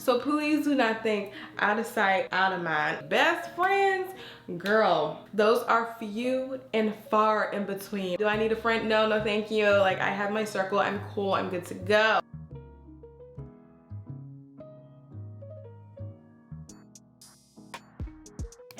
So please do not think out of sight, out of mind. Best friends, girl, those are few and far in between. Do I need a friend? No, no thank you. Like, I have my circle, I'm cool, I'm good to go.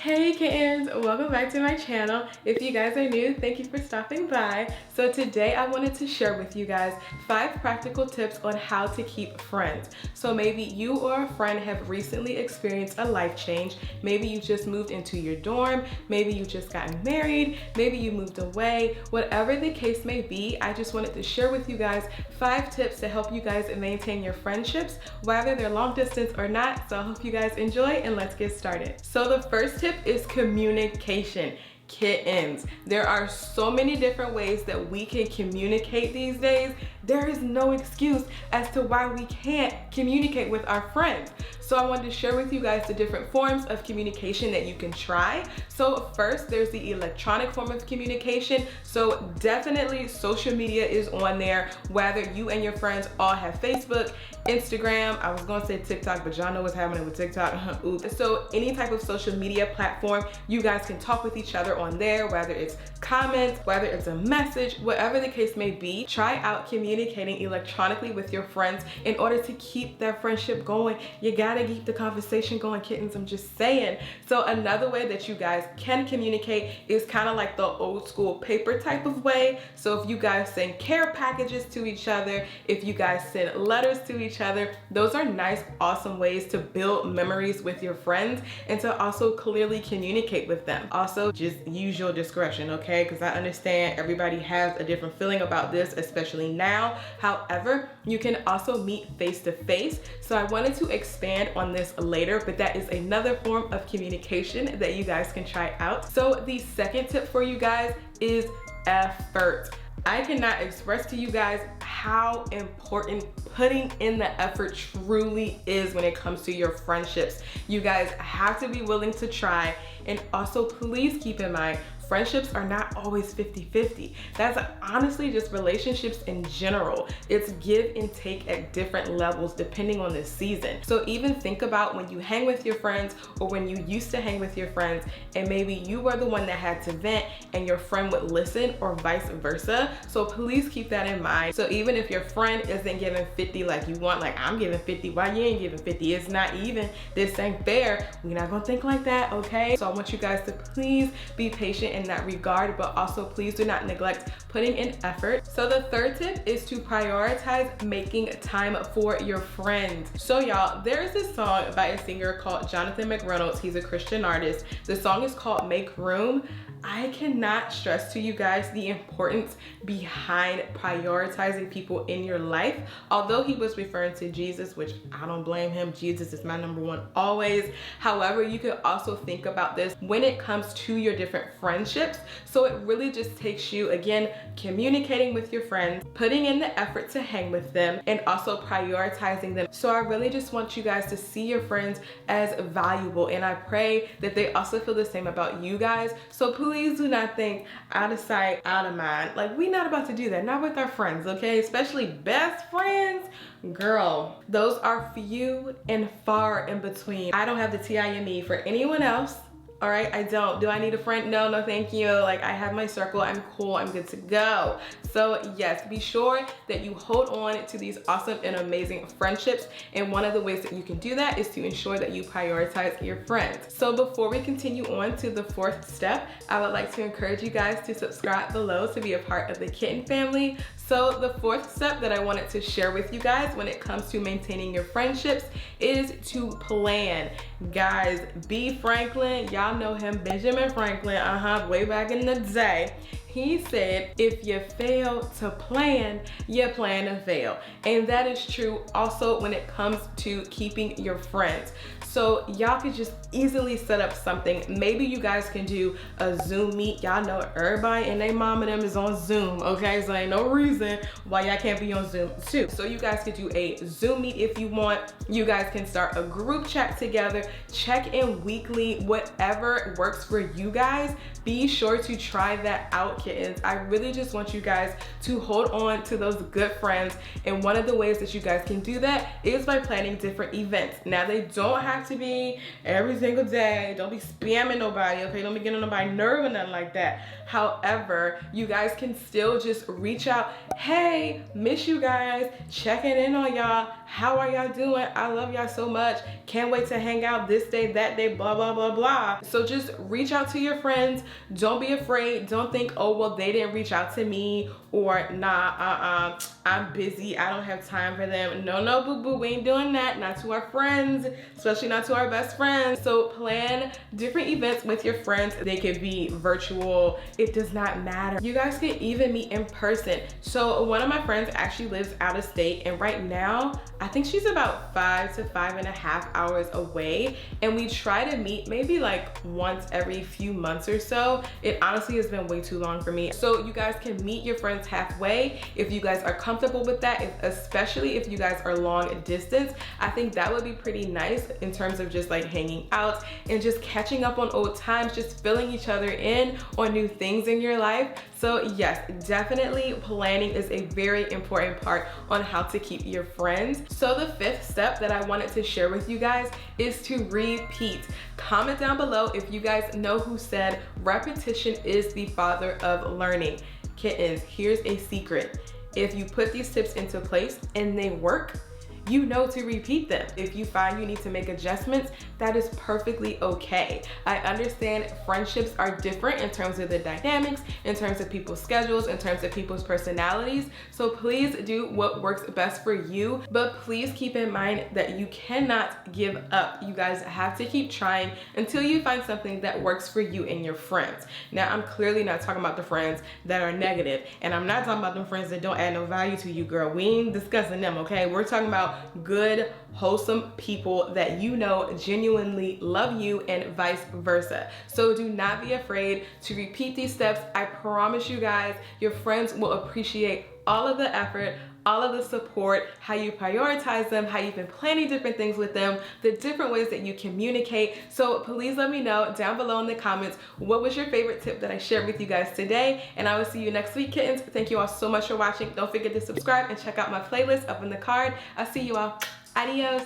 Hey kittens, welcome back to my channel. If you guys are new, thank you for stopping by. So today I wanted to share with you guys 5 practical tips on how to keep friends. So maybe you or a friend have recently experienced a life change. Maybe you just moved into your dorm, maybe you just gotten married, maybe you moved away. Whatever the case may be, I just wanted to share with you guys 5 tips to help you guys maintain your friendships, whether they're long distance or not. So I hope you guys enjoy, and let's get started. So the first tip is communication. Kittens. There are so many different ways that we can communicate these days. There is no excuse as to why we can't communicate with our friends. So I wanted to share with you guys the different forms of communication that you can try. So first, there's the electronic form of communication. So definitely social media is on there, whether you and your friends all have Facebook, Instagram, I was gonna say TikTok, but y'all know what's happening with TikTok. Oops. So any type of social media platform, you guys can talk with each other on there, whether it's comments, whether it's a message, whatever the case may be. Try out communicating electronically with your friends in order to keep that friendship going. You gotta keep the conversation going, kittens, I'm just saying. So another way that you guys can communicate is kind of like the old school paper type of way. So if you guys send care packages to each other, if you guys send letters to each other, those are nice, awesome ways to build memories with your friends and to also clearly communicate with them. Also, just use your discretion, okay? Because I understand everybody has a different feeling about this, especially now. However, you can also meet face to face. So I wanted to expand on this later, but that is another form of communication that you guys can try out. So the second tip for you guys is effort. I cannot express to you guys how important putting in the effort truly is when it comes to your friendships. You guys have to be willing to try, and also please keep in mind, friendships are not always 50-50. That's honestly just relationships in general. It's give and take at different levels depending on the season. So even think about when you hang with your friends, or when you used to hang with your friends and maybe you were the one that had to vent and your friend would listen, or vice versa. So please keep that in mind. So even if your friend isn't giving 50 like you want, like I'm giving 50, why you ain't giving 50? It's not even, this ain't fair. We're not gonna think like that, okay? So I want you guys to please be patient in that regard, but also please do not neglect putting in effort. So the third tip is to prioritize making time for your friends. So y'all, there's this song by a singer called Jonathan McReynolds. He's a Christian artist. The song is called Make Room. I cannot stress to you guys the importance behind prioritizing people in your life. Although he was referring to Jesus, which I don't blame him. Jesus is my number one always. However, you could also think about this when it comes to your different friendships. So it really just takes you, again, communicating with your friends, putting in the effort to hang with them, and also prioritizing them. So I really just want you guys to see your friends as valuable, and I pray that they also feel the same about you guys. So please do not think out of sight, out of mind. Like, we're not about to do that, not with our friends, okay? Especially best friends, girl, those are few and far in between. I don't have the TIME for anyone else. All right, I don't. Do I need a friend? No, no thank you. Like, I have my circle, I'm cool, I'm good to go. So yes, be sure that you hold on to these awesome and amazing friendships. And one of the ways that you can do that is to ensure that you prioritize your friends. So before we continue on to the 4th step, I would like to encourage you guys to subscribe below to be a part of the Kitten family. So the 4th step that I wanted to share with you guys when it comes to maintaining your friendships is to plan. Guys, B. Franklin, y'all know him, Benjamin Franklin, way back in the day. He said, if you fail to plan, you plan to fail. And that is true also when it comes to keeping your friends. So y'all could just easily set up something. Maybe you guys can do a Zoom meet. Y'all know everybody and their mom and them is on Zoom, okay? So ain't no reason why y'all can't be on Zoom too. So you guys could do a Zoom meet if you want. You guys can start a group chat together, check in weekly, whatever works for you guys. Be sure to try that out out, kittens, I really just want you guys to hold on to those good friends. And one of the ways that you guys can do that is by planning different events. Now, they don't have to be every single day. Don't be spamming nobody, okay? Don't be getting on nobody's nerve or nothing like that. However, you guys can still just reach out. Hey, miss you guys, checking in on y'all. How are y'all doing? I love y'all so much. Can't wait to hang out this day, that day, blah, blah, blah, blah. So just reach out to your friends. Don't be afraid. Don't think, oh, well, they didn't reach out to me, or nah, I'm busy. I don't have time for them. No, no, boo boo, we ain't doing that. Not to our friends, especially not to our best friends. So plan different events with your friends. They could be virtual. It does not matter. You guys can even meet in person. So one of my friends actually lives out of state, and right now, I think she's about 5 to 5.5 hours away. And we try to meet maybe like once every few months or so. It honestly has been way too long for me. So you guys can meet your friends halfway if you guys are comfortable with that, especially if you guys are long distance. I think that would be pretty nice in terms of just like hanging out and just catching up on old times, just filling each other in on new things in your life. So yes, definitely planning is a very important part on how to keep your friends. So the fifth step that I wanted to share with you guys is to repeat. Comment down below if you guys know who said repetition is the father of learning. Kittens, here's a secret. If you put these tips into place and they work, you know to repeat them. If you find you need to make adjustments, that is perfectly okay. I understand friendships are different in terms of the dynamics, in terms of people's schedules, in terms of people's personalities. So please do what works best for you, but please keep in mind that you cannot give up. You guys have to keep trying until you find something that works for you and your friends. Now, I'm clearly not talking about the friends that are negative, and I'm not talking about the friends that don't add no value to you, girl. We ain't discussing them, okay? We're talking about good, wholesome people that you know genuinely love you, and vice versa. So do not be afraid to repeat these steps. I promise you guys, your friends will appreciate all of the effort, all of the support, how you prioritize them, how you've been planning different things with them, the different ways that you communicate. So please let me know down below in the comments, what was your favorite tip that I shared with you guys today? And I will see you next week, kittens. Thank you all so much for watching. Don't forget to subscribe and check out my playlist up in the card. I'll see you all. Adios.